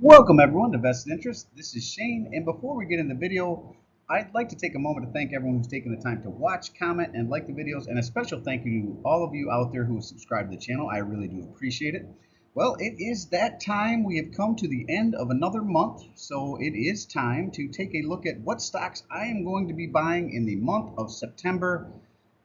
Welcome everyone to Vested Interest. This is Shane, and before we get in the video, I'd like to take a moment to thank everyone who's taken the time to watch, comment, and like the videos, and a special thank you to all of you out there who have subscribed to the channel. I really do appreciate it. Well, it is that time. We have come to the end of another month, so it is time to take a look at what stocks I am going to be buying in the month of September.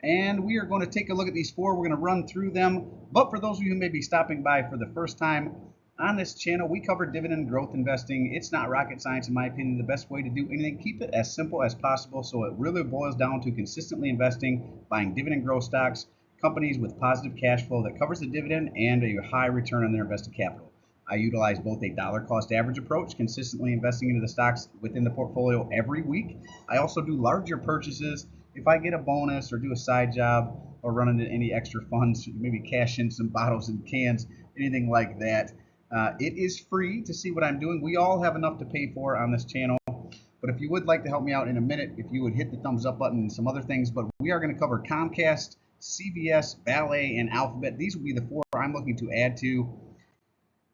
And we are going to take a look at these four. We're going to run through them. But for those of you who may be stopping by for the first time, on this channel, we cover dividend growth investing. It's not rocket science, in my opinion. The best way to do anything, keep it as simple as possible. So it really boils down to consistently investing, buying dividend growth stocks, companies with positive cash flow that covers the dividend and a high return on their invested capital. I utilize both a dollar cost average approach, consistently investing into the stocks within the portfolio every week. I also do larger purchases if I get a bonus or do a side job or run into any extra funds, maybe cash in some bottles and cans, anything like that. It is free to see what I'm doing. We all have enough to pay for on this channel. But if you would like to help me out in a minute, if you would hit the thumbs up button and some other things. But we are going to cover Comcast, CVS, Ballet, and Alphabet. These will be the four I'm looking to add to.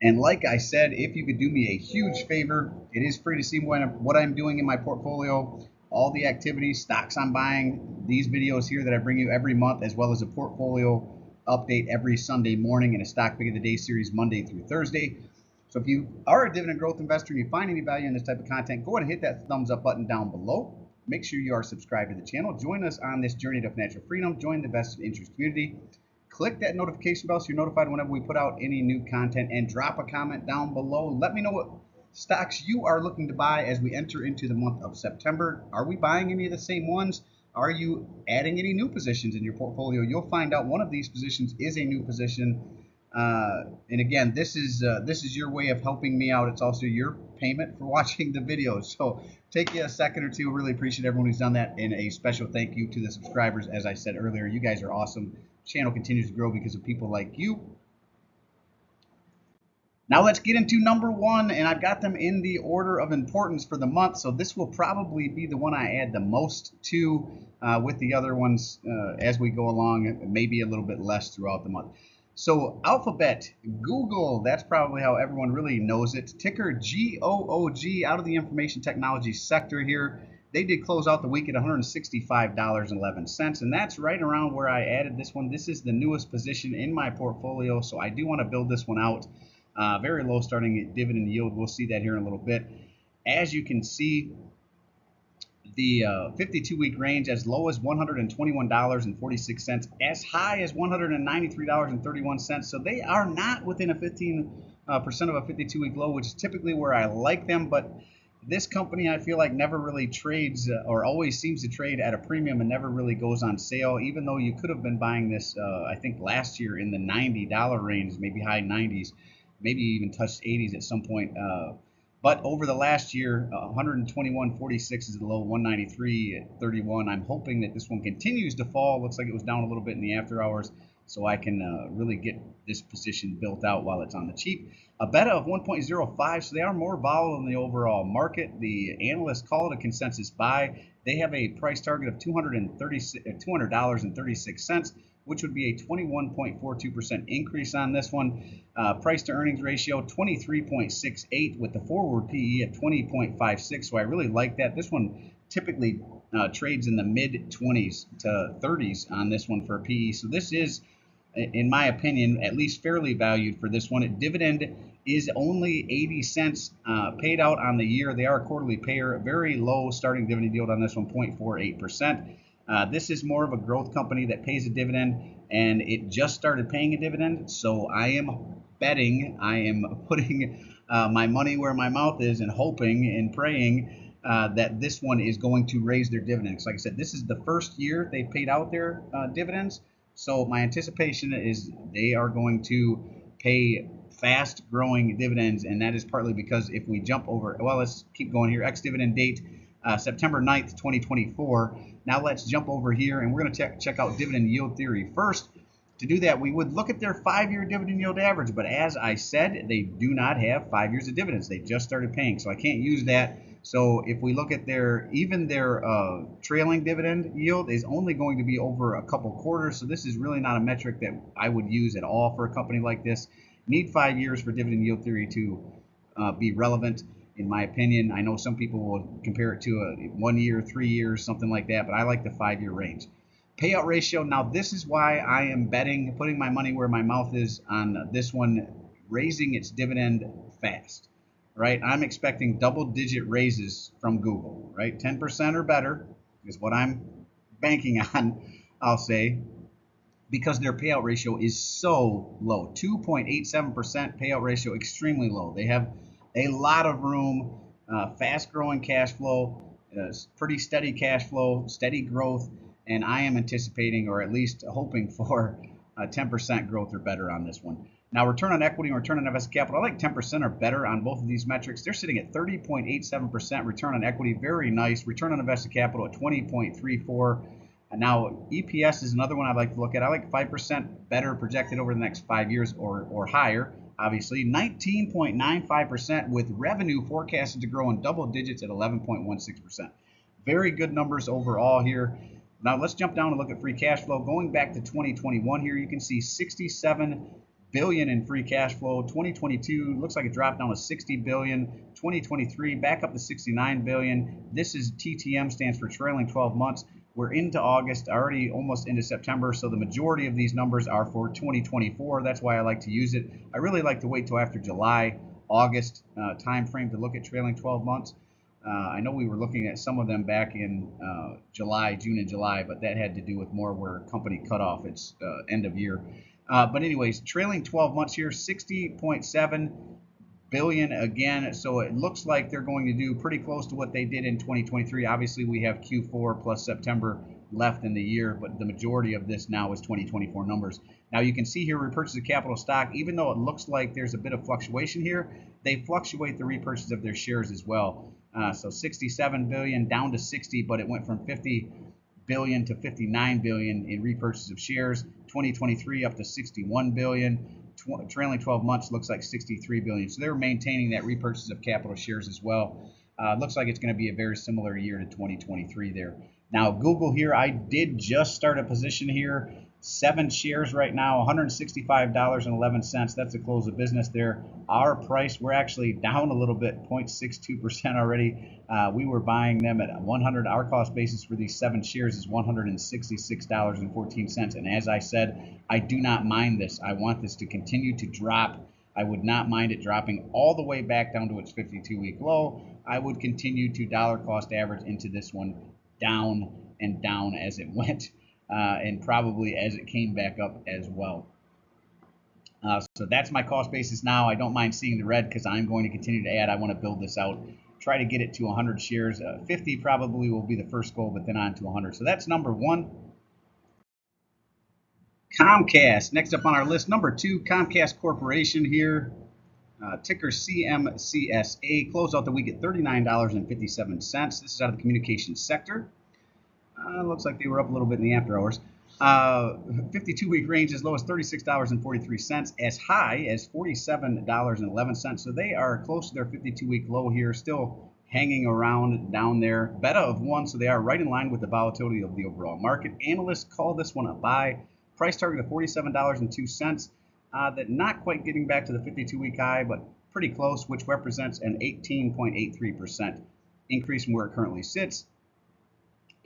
And like I said, if you could do me a huge favor, it is free to see what I'm doing in my portfolio, all the activities, stocks I'm buying, these videos here that I bring you every month, as well as a portfolio update every Sunday morning and a stock pick of the day series Monday through Thursday. So if you are a dividend growth investor and you find any value in this type of content, go ahead and hit that thumbs up button down below. Make sure you are subscribed to the channel. Join us on this journey to financial freedom. Join the Vested Interest community. Click that notification bell so you're notified whenever we put out any new content, and drop a comment down below. Let me know what stocks you are looking to buy as we enter into the month of September. Are we buying any of the same ones? Are you adding any new positions in your portfolio? You'll find out one of these positions is a new position. And again, this is your way of helping me out. It's also your payment for watching the videos. So take a second or two. Really appreciate everyone who's done that, and a special thank you to the subscribers. As I said earlier, you guys are awesome. Channel continues to grow because of people like you. Now let's get into number one, and I've got them in the order of importance for the month. So this will probably be the one I add the most to, with the other ones as we go along, maybe a little bit less throughout the month. So Alphabet, Google, that's probably how everyone really knows it. Ticker GOOG, out of the information technology sector here. They did close out the week at $165.11, and that's right around where I added this one. This is the newest position in my portfolio, so I do want to build this one out. Very low starting dividend yield. We'll see that here in a little bit. As you can see, the 52-week range as low as $121.46, as high as $193.31. So they are not within a 15% of a 52-week low, which is typically where I like them. But this company, I feel like, never really trades or always seems to trade at a premium and never really goes on sale, even though you could have been buying this, I think, last year in the $90 range, maybe high 90s, maybe even touched 80s at some point. But over the last year, 121.46 is the low, 193.31. I'm hoping that this one continues to fall. Looks like it was down a little bit in the after hours, so I can really get this position built out while it's on the cheap. A beta of 1.05, so they are more volatile than the overall market. The analysts call it a consensus buy. They have a price target of $200.36, which would be a 21.42% increase on this one. Price to earnings ratio 23.68 with the forward PE at 20.56. So I really like that. This one typically trades in the mid 20s to 30s on this one for PE. So this is, in my opinion, at least fairly valued for this one. Dividend is only 80 cents paid out on the year. They are a quarterly payer. Very low starting dividend yield on this one, 0.48%. This is more of a growth company that pays a dividend, and it just started paying a dividend. So I am betting, I am putting my money where my mouth is and hoping and praying that this one is going to raise their dividends. Like I said, this is the first year they've paid out their dividends. So my anticipation is they are going to pay fast growing dividends, and that is partly because if we jump over, well, let's keep going here, ex-dividend date, September 9th, 2024. Now let's jump over here, and we're going to check out dividend yield theory first. To do that, we would look at their 5-year dividend yield average, but as I said, they do not have 5 years of dividends. They just started paying, so I can't use that. So if we look at their trailing dividend yield is only going to be over a couple quarters, so this is really not a metric that I would use at all for a company like this. Need 5 years for dividend yield theory to be relevant in my opinion. I know some people will compare it to a 1 year, 3 years, something like that, but I like the 5-year range. Payout ratio, now this is why I am betting, putting my money where my mouth is on this one, raising its dividend fast, right? I'm expecting double-digit raises from Google, right? 10% or better is what I'm banking on, I'll say, because their payout ratio is so low. 2.87% payout ratio, extremely low. They have a lot of room, fast growing cash flow, pretty steady cash flow, steady growth, and I am anticipating, or at least hoping for, 10% growth or better on this one. Now, return on equity and return on invested capital, I like 10% or better on both of these metrics. They're sitting at 30.87% return on equity, very nice. Return on invested capital at 20.34%. And now, EPS is another one I'd like to look at. I like 5% better projected over the next 5 years or higher, obviously. 19.95% with revenue forecasted to grow in double digits at 11.16%. Very good numbers overall here. Now, let's jump down and look at free cash flow. Going back to 2021 here, you can see 67 billion in free cash flow. 2022 looks like it dropped down to 60 billion. 2023 back up to 69 billion. This is TTM, stands for trailing 12 months. We're into August, already almost into September, so the majority of these numbers are for 2024. That's why I like to use it. I really like to wait till after July, August time frame to look at trailing 12 months. I know we were looking at some of them back in June and July, but that had to do with more where a company cut off its end of year. But anyways, trailing 12 months here, 60.7 billion again. So it looks like they're going to do pretty close to what they did in 2023. Obviously, we have Q4 plus September left in the year, but the majority of this now is 2024 numbers. Now you can see here repurchase of capital stock. Even though it looks like there's a bit of fluctuation here, they fluctuate the repurchase of their shares as well. So 67 billion down to 60, but it went from 50 billion to 59 billion in repurchase of shares. 2023 up to 61 billion. Trailing 12 months looks like 63 billion. So they're maintaining that repurchase of capital shares as well. Looks like it's going to be a very similar year to 2023 there. Now, Google here, I did just start a position here. 7 shares right now, $165.11. That's the close of business there. Our price, we're actually down a little bit, 0.62% already. We were buying them at 100. Our cost basis for these 7 shares is $166.14. And as I said, I do not mind this. I want this to continue to drop. I would not mind it dropping all the way back down to its 52-week low. I would continue to dollar cost average into this one down and down as it went. And probably as it came back up as well. So that's my cost basis now. I don't mind seeing the red because I'm going to continue to add. I want to build this out, try to get it to 100 shares. 50 probably will be the first goal, but then on to 100. So that's number 1. Comcast, next up on our list. Number 2, Comcast Corporation here. Ticker CMCSA. Closed out the week at $39.57. This is out of the communications sector. Looks like they were up a little bit in the after hours. 52-week range as low as $36.43, as high as $47.11. So they are close to their 52-week low here, still hanging around down there. Beta of 1, so they are right in line with the volatility of the overall market. Analysts call this one a buy. Price target of $47.02. That not quite getting back to the 52-week high, but pretty close, which represents an 18.83% increase from where it currently sits.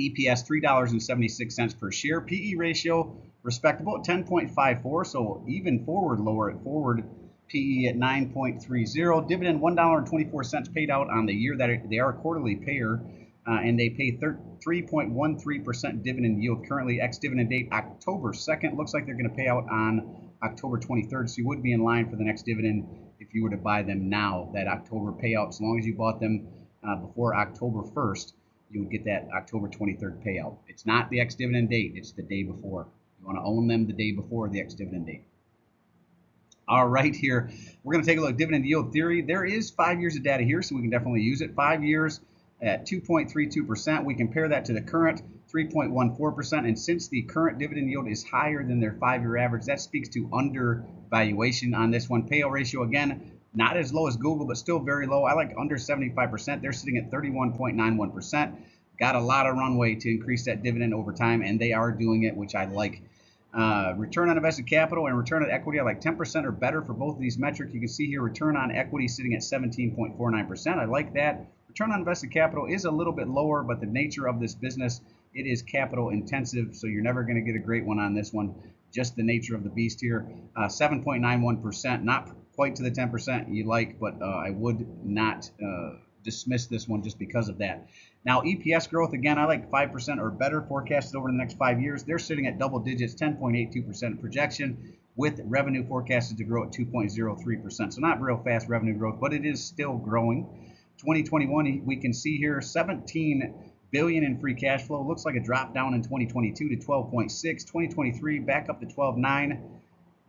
EPS $3.76 per share. PE ratio respectable at 10.54, so even forward lower at forward. PE at 9.30. Dividend $1.24 paid out on the year. That they are a quarterly payer, and they pay 3.13% dividend yield currently. Ex-dividend date October 2nd. Looks like they're going to pay out on October 23rd, so you would be in line for the next dividend if you were to buy them now. That October payout, as long as you bought them before October 1st. You would get that October 23rd payout. It's not the ex-dividend date. It's the day before. You want to own them the day before the ex-dividend date. All right, here, we're going to take a look at dividend yield theory. There is 5 years of data here, so we can definitely use it. 5 years at 2.32%. We compare that to the current 3.14%. And since the current dividend yield is higher than their 5-year average, that speaks to undervaluation on this one. Payout ratio, again, not as low as Google, but still very low. I like under 75%. They're sitting at 31.91%. Got a lot of runway to increase that dividend over time, and they are doing it, which I like. Return on invested capital and return on equity are like 10% or better for both of these metrics. You can see here return on equity sitting at 17.49%. I like that. Return on invested capital is a little bit lower, but the nature of this business, it is capital intensive, so you're never going to get a great one on this one. Just the nature of the beast here. 7.91%, not quite to the 10% you like, but I would not dismiss this one just because of that. Now, EPS growth, again, I like 5% or better forecasted over the next 5 years. They're sitting at double digits, 10.82% projection, with revenue forecasted to grow at 2.03%. So not real fast revenue growth, but it is still growing. 2021, we can see here 17 billion in free cash flow. Looks like a drop down in 2022 to 12.6. 2023 back up to 12.9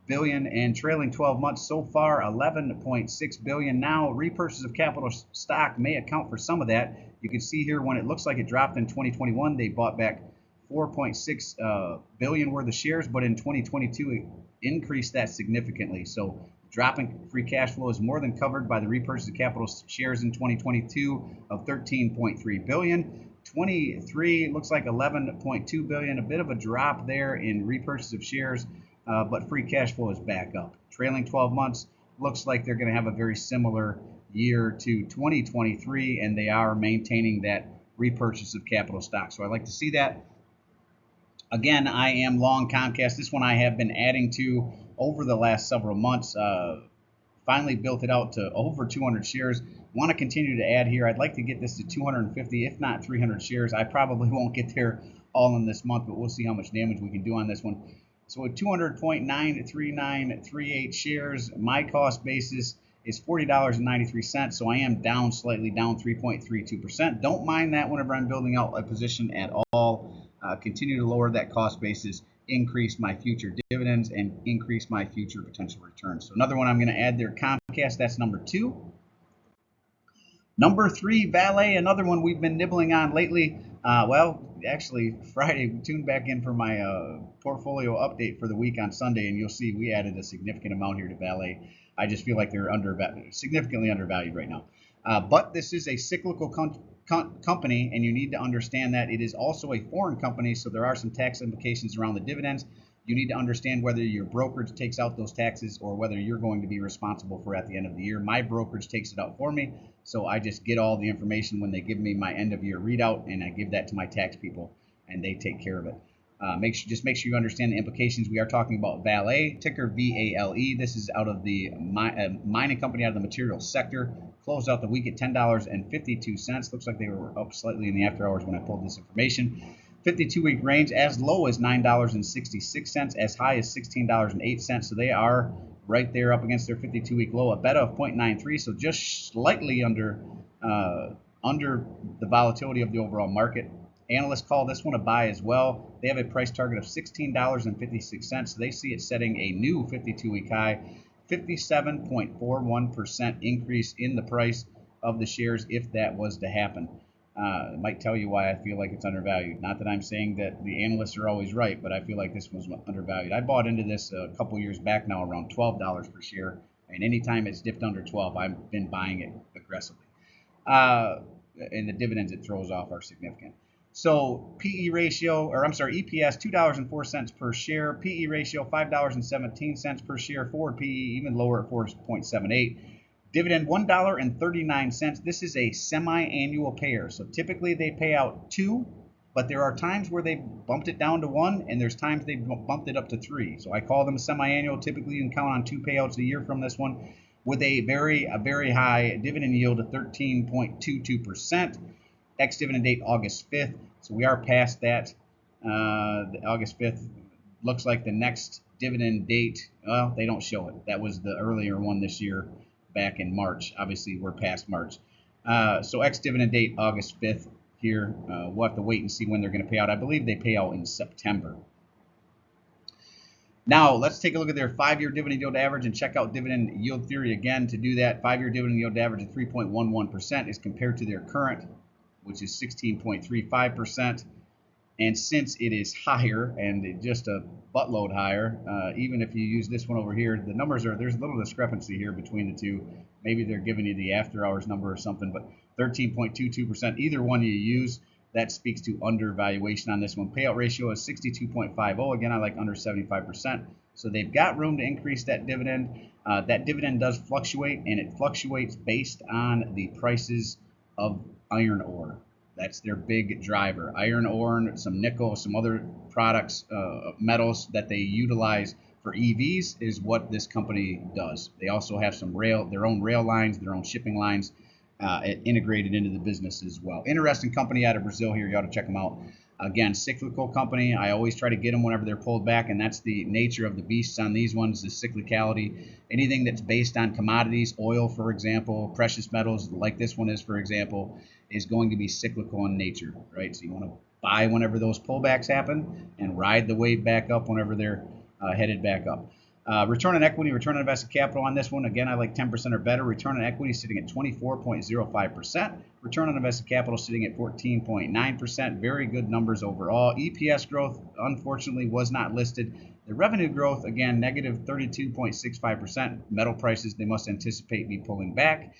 billion, and trailing 12 months so far 11.6 billion. Now repurchase of capital stock may account for some of that. You can see here when it looks like it dropped in 2021, they bought back 4.6 billion worth of shares, but in 2022 it increased that significantly. So dropping free cash flow is more than covered by the repurchase of capital shares in 2022 of 13.3 billion. 23 looks like 11.2 billion, a bit of a drop there in repurchase of shares, but free cash flow is back up. Trailing 12 months looks like they're going to have a very similar year to 2023, and they are maintaining that repurchase of capital stock. So I like to see that. Again, I am long Comcast. This one I have been adding to over the last several months. Finally built it out to over 200 shares. Want to continue to add here. I'd like to get this to 250, if not 300 shares. I probably won't get there all in this month, but we'll see how much damage we can do on this one. So with 200.93938 shares, my cost basis is $40.93. So I am down slightly, down 3.32%. Don't mind that whenever I'm building out a position at all. Continue to lower that cost basis, increase my future dividends, and increase my future potential returns. So another one I'm going to add there, Comcast. That's number 2. Number 3, Valet, another one we've been nibbling on lately. Well, actually, Friday, tune back in for my portfolio update for the week on Sunday, and you'll see we added a significant amount here to Valet. I just feel like they're significantly undervalued right now. But this is a cyclical company, and you need to understand that it is also a foreign company, so there are some tax implications around the dividends. You need to understand whether your brokerage takes out those taxes or whether you're going to be responsible for it at the end of the year. My brokerage takes it out for me, so I just get all the information when they give me my end of year readout, and I give that to my tax people, and they take care of it. Just make sure you understand the implications. We are talking about Valet, ticker VALE. This is out of the mining company, out of the materials sector. Closed out the week at $10.52. Looks like they were up slightly in the after hours when I pulled this information. 52-week range as low as $9.66, as high as $16.08. So they are right there up against their 52-week low. A beta of 0.93, so just slightly under the volatility of the overall market. Analysts call this one a buy as well. They have a price target of $16.56, so they see it setting a new 52-week high. 57.41% increase in the price of the shares if that was to happen. It might tell you why I feel like it's undervalued. Not that I'm saying that the analysts are always right, but I feel like this was undervalued. I bought into this a couple years back now around $12 per share, and anytime it's dipped under 12, I've been buying it aggressively. And the dividends it throws off are significant. So EPS $2.04 per share, PE ratio $5.17 per share, forward PE even lower at 4.78. Dividend $1.39. This is a semi-annual payer, so typically they pay out 2, but there are times where they bumped it down to 1, and there's times they bumped it up to 3. So I call them semi-annual. Typically you can count on 2 payouts a year from this one, with a very high dividend yield of 13.22%. Ex-dividend date August 5th, so we are past that. August 5th looks like the next dividend date. Well, they don't show it. That was the earlier one this year, back in March. Obviously, we're past March. So ex-dividend date August 5th here. We'll have to wait and see when they're going to pay out. I believe they pay out in September. Now, let's take a look at their 5-year dividend yield average and check out dividend yield theory again. To do that, 5-year dividend yield average of 3.11% is compared to their current, which is 16.35%. And since it is higher, and just a buttload higher, even if you use this one over here, the numbers there's a little discrepancy here between the two. Maybe they're giving you the after hours number or something, but 13.22%, either one you use, that speaks to undervaluation on this one. Payout ratio is 62.50. Again, I like under 75%. So they've got room to increase that dividend. That dividend does fluctuate, and it fluctuates based on the prices of iron ore. That's their big driver. Iron ore, some nickel, some other products, metals that they utilize for EVs is what this company does. They also have some their own rail lines, their own shipping lines integrated into the business as well. Interesting company out of Brazil here. You ought to check them out. Again, cyclical company. I always try to get them whenever they're pulled back, and that's the nature of the beasts on these ones, the cyclicality. Anything that's based on commodities, oil, for example, precious metals, like this one is, for example, is going to be cyclical in nature, right? So you want to buy whenever those pullbacks happen and ride the wave back up whenever they're headed back up. Return on equity, return on invested capital on this one, again, I like 10% or better. Return on equity sitting at 24.05%. Return on invested capital sitting at 14.9%. Very good numbers overall. EPS growth, unfortunately, was not listed. The revenue growth, again, negative 32.65%. Metal prices, they must anticipate be pulling back,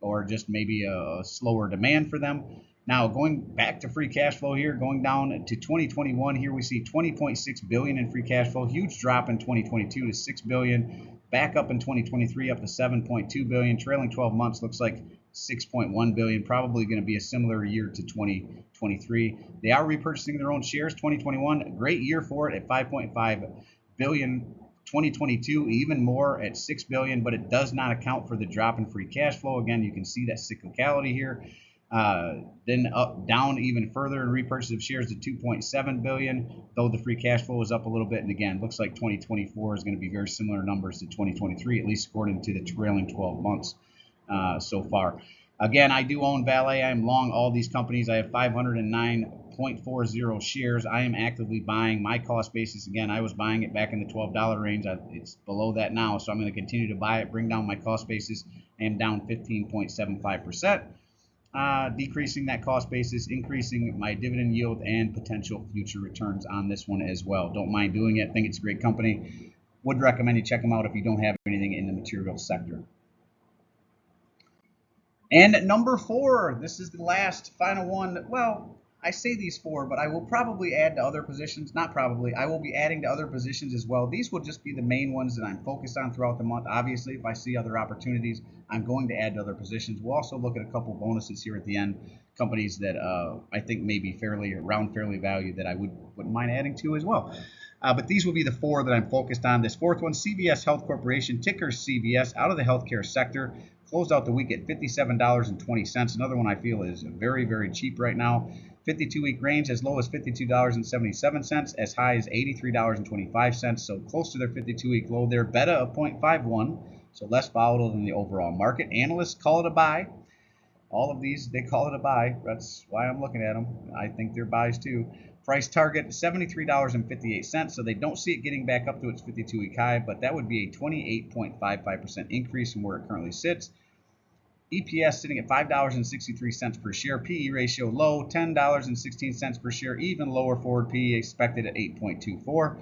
or just maybe a slower demand for them. Now, going back to free cash flow here, going down to 2021, here we see 20.6 billion in free cash flow. Huge drop in 2022 to 6 billion. Back up in 2023 up to 7.2 billion. Trailing 12 months looks like 6.1 billion. Probably going to be a similar year to 2023. They are repurchasing their own shares. 2021, a great year for it at 5.5 billion. 2022 even more at 6 billion, but it does not account for the drop in free cash flow. Again, you can see that cyclicality here. Then down even further in repurchase of shares to 2.7 billion, though the free cash flow is up a little bit. And again, looks like 2024 is going to be very similar numbers to 2023, at least according to the trailing 12 months so far. Again, I do own Vale. I am long all these companies. I have 509.40 shares. I am actively buying. My cost basis, again, I was buying it back in the $12 range. It's below that now, so I'm going to continue to buy it, bring down my cost basis. I am down 15.75%. Decreasing that cost basis, increasing my dividend yield and potential future returns on this one as well. Don't mind doing it. Think it's a great company. Would recommend you check them out if you don't have anything in the materials sector. And number 4, this is the last final one. Well, I say these 4, but I will probably add to other positions. Not probably. I will be adding to other positions as well. These will just be the main ones that I'm focused on throughout the month. Obviously, if I see other opportunities, I'm going to add to other positions. We'll also look at a couple bonuses here at the end. Companies that I think may be fairly valued that I wouldn't mind adding to as well. But these will be the 4 that I'm focused on. This 4th one, CVS Health Corporation, ticker CVS, out of the healthcare sector. Closed out the week at $57.20. Another one I feel is very, very cheap right now. 52-week range as low as $52.77, as high as $83.25. So close to their 52-week low there. Beta of 0.51, so less volatile than the overall market. Analysts call it a buy. All of these, they call it a buy. That's why I'm looking at them. I think they're buys too. Price target $73.58, so they don't see it getting back up to its 52-week high, but that would be a 28.55% increase from where it currently sits. EPS sitting at $5.63 per share. PE ratio low, $10.16 per share. Even lower forward PE expected at 8.24.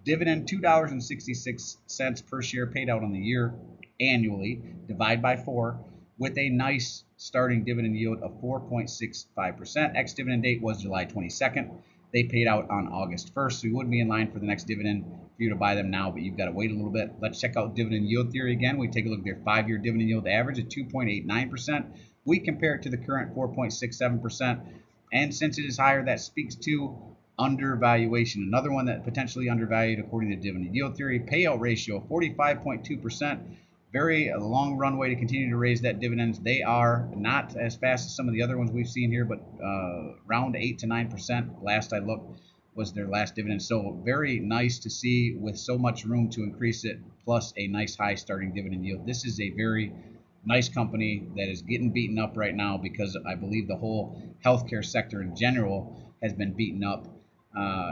Dividend $2.66 per share paid out on the year annually. Divide by 4 with a nice starting dividend yield of 4.65%. Ex-dividend date was July 22nd. They paid out on August 1st, so you would be in line for the next dividend for you to buy them now, but you've got to wait a little bit. Let's check out dividend yield theory again. We take a look at their 5-year dividend yield average at 2.89%. We compare it to the current 4.67%, and since it is higher, that speaks to undervaluation. Another one that potentially undervalued according to dividend yield theory. Payout ratio of 45.2%. Very long runway to continue to raise that dividends. They are not as fast as some of the other ones we've seen here, but around 8 to 9%. Last I looked was their last dividend. So very nice to see with so much room to increase it, plus a nice high starting dividend yield. This is a very nice company that is getting beaten up right now because I believe the whole healthcare sector in general has been beaten up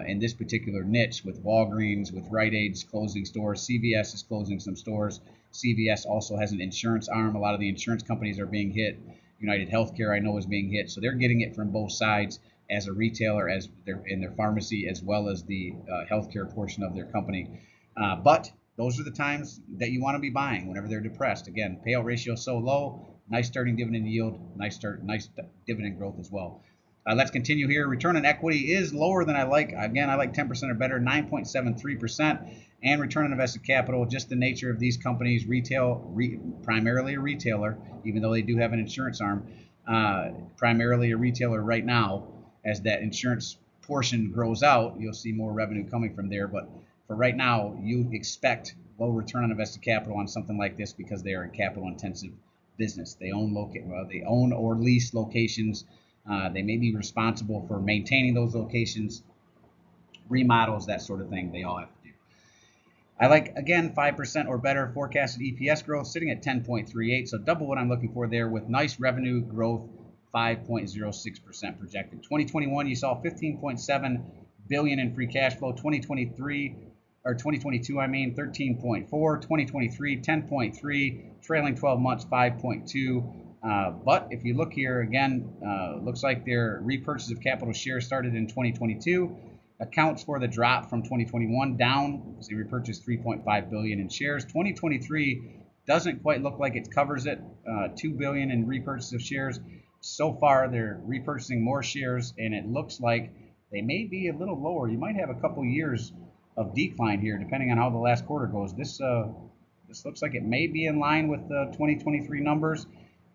in this particular niche with Walgreens, with Rite Aid's closing stores. CVS is closing some stores. CVS also has an insurance arm. A lot of the insurance companies are being hit. United Healthcare, I know, is being hit. So they're getting it from both sides as a retailer, as they're in their pharmacy, as well as the healthcare portion of their company. But those are the times that you want to be buying whenever they're depressed. Again, payout ratio so low, nice starting dividend yield, nice dividend growth as well. Let's continue here. Return on equity is lower than I like. Again, I like 10% or better, 9.73%. And return on invested capital, just the nature of these companies, primarily a retailer, even though they do have an insurance arm, primarily a retailer right now. As that insurance portion grows out, you'll see more revenue coming from there. But for right now, you expect low return on invested capital on something like this because they are a capital-intensive business. They own or lease locations. They may be responsible for maintaining those locations, remodels, that sort of thing. They all have to do. I like, again, 5% or better forecasted EPS growth, sitting at 10.38, so double what I'm looking for there with nice revenue growth, 5.06% projected. 2021, you saw $15.7 billion in free cash flow. 2022, I mean, 13.4. 2023, 10.3. Trailing 12 months, 5.2. But if you look here again, looks like their repurchase of capital shares started in 2022. Accounts for the drop from 2021 down because they repurchased 3.5 billion in shares. 2023 doesn't quite look like it covers it. 2 billion in repurchase of shares. So far, they're repurchasing more shares, and it looks like they may be a little lower. You might have a couple years of decline here, depending on how the last quarter goes. This looks like it may be in line with the 2023 numbers,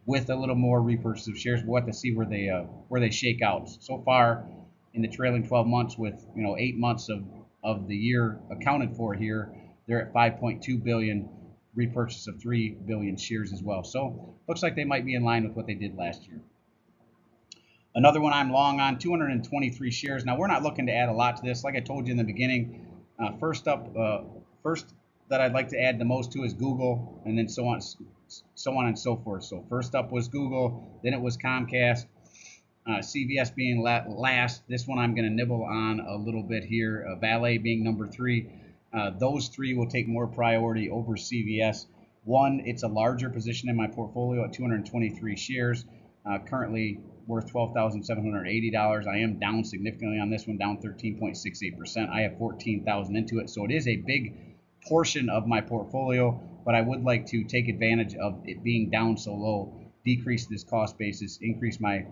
with a little more repurchase of shares. We'll have to see where they shake out. So far, in the trailing 12 months, with 8 months of the year accounted for here, they're at 5.2 billion, repurchase of 3 billion shares as well. So looks like they might be in line with what they did last year. Another one I'm long on, 223 shares. Now, we're not looking to add a lot to this. Like I told you in the beginning, first that I'd like to add the most to is Google, and then so on and so forth. So first up was Google, then it was Comcast, CVS being last. This one I'm going to nibble on a little bit here. Valet being number 3. Those 3 will take more priority over CVS. One, it's a larger position in my portfolio at 223 shares, currently worth $12,780. I am down significantly on this one, down 13.68%. I have 14,000 into it, so it is a big portion of my portfolio, but I would like to take advantage of it being down so low, decrease this cost basis, increase my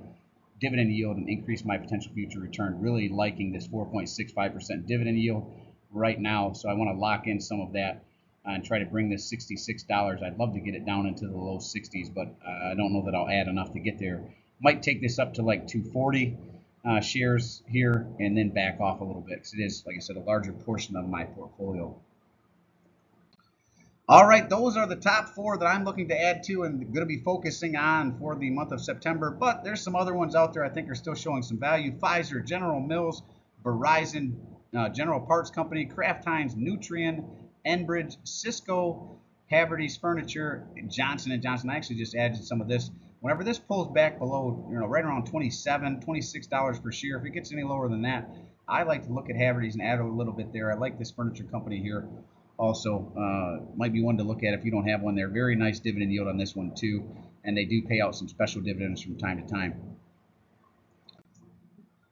dividend yield, and increase my potential future return. Really liking this 4.65% dividend yield right now, so I want to lock in some of that and try to bring this $66. I'd love to get it down into the low 60s, but I don't know that I'll add enough to get there. Might take this up to like 240 shares here and then back off a little bit because it is, like I said, a larger portion of my portfolio. All right, those are the top 4 that I'm looking to add to and going to be focusing on for the month of September. But there's some other ones out there I think are still showing some value. Pfizer, General Mills, Verizon, General Parts Company, Kraft Heinz, Nutrien, Enbridge, Cisco, Havertys Furniture, Johnson & Johnson. I actually just added some of this. Whenever this pulls back below, right around $27, $26 per share, if it gets any lower than that, I like to look at Havertys and add a little bit there. I like this furniture company here also. Might be one to look at if you don't have one there. Very nice dividend yield on this one too, and they do pay out some special dividends from time to time.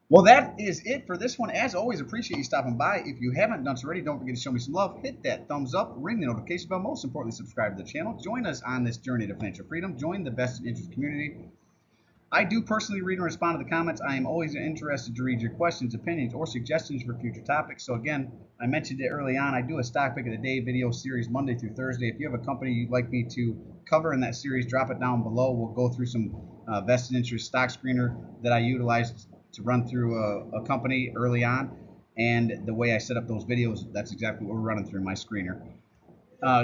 Well, that is it for this one. As always, appreciate you stopping by. If you haven't done so already, don't forget to show me some love. Hit that thumbs up, ring the notification bell. Most importantly, subscribe to the channel. Join us on this journey to financial freedom. Join the Vested Interest community. I do personally read and respond to the comments. I am always interested to read your questions, opinions, or suggestions for future topics. So again, I mentioned it early on. I do a stock pick of the day video series Monday through Thursday. If you have a company you'd like me to cover in that series, drop it down below. We'll go through some Vested Interest stock screener that I utilized to run through a company early on, and the way I set up those videos, that's exactly what we're running through my screener.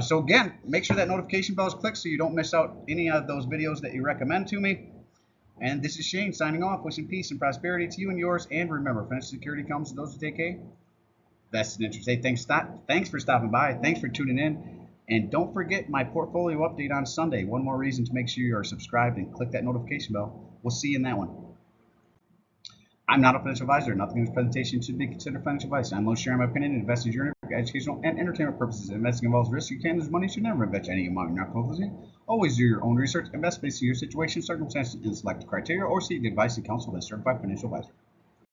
So again, make sure that notification bell is clicked so you don't miss out any of those videos that you recommend to me. And this is Shane signing off, wishing peace and prosperity to you and yours. And remember, financial security comes to those who take a vested interest. Hey, thanks for stopping by. Thanks for tuning in. And don't forget my portfolio update on Sunday. One more reason to make sure you are subscribed and click that notification bell. We'll see you in that one. I'm not a financial advisor. Nothing in this presentation should be considered financial advice. I'm only sharing my opinion and investing journey for educational and entertainment purposes. Investing involves risk. You can't lose money. You should never invest any amount you're not comfortable. Always do your own research. Invest based on your situation, circumstances, and select criteria, or seek the advice and counsel of a certified financial advisor.